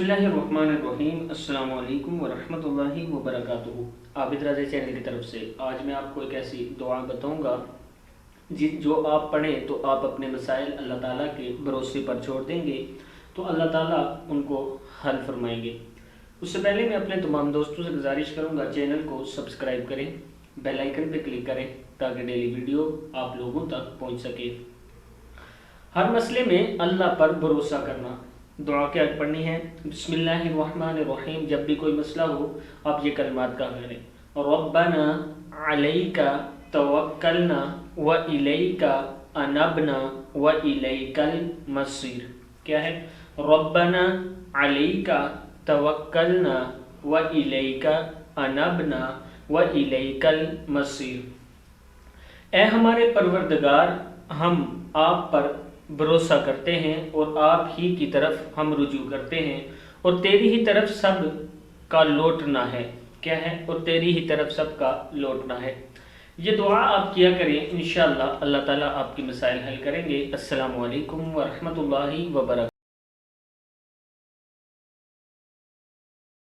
बिस्मिल्लाहिर्रहमानिर्रहीम। अस्सलामु अलैकुम वरहमतुल्लाहि वबरकातुहू। आबिद राज़े चैनल की तरफ से आज मैं आपको एक ऐसी दुआ बताऊंगा जो आप पढ़ें तो आप अपने मसाइल अल्लाह ताला के भरोसे पर छोड़ देंगे तो अल्लाह ताला उनको हल फरमाएंगे। उससे पहले मैं अपने तमाम दोस्तों से गुजारिश करूंगा, चैनल को सब्सक्राइब करें, बेल आइकन पर क्लिक करें ताकि डेली वीडियो आप लोगों तक पहुँच सके। हर मसले में अल्लाह पर भरोसा करना। दुआ क्या पढ़नी है? बिस्मिल्लाहिर्रहमानिर्रहीम। जब भी कोई मसला हो आप ये कलमात कहा करें, रब्बना अलैका तवक्कलना व इलैका अनबना व इलैकल मसीर। क्या है? रब्बना अलैका तवक्कलना व इलैका अनबना व इलैकल मसीर। ए हमारे परवरदिगार, हम आप पर भरोसा करते हैं और आप ही की तरफ हम रुजू करते हैं और तेरी ही तरफ सब का लौटना है। क्या है? और तेरी ही तरफ सब का लौटना है। ये दुआ आप किया करें, इंशाअल्लाह अल्लाह ताला आपकी मसाइल हल करेंगे। अस्सलामु अलैकुम वरहमतुल्लाहि वबरकातुहू।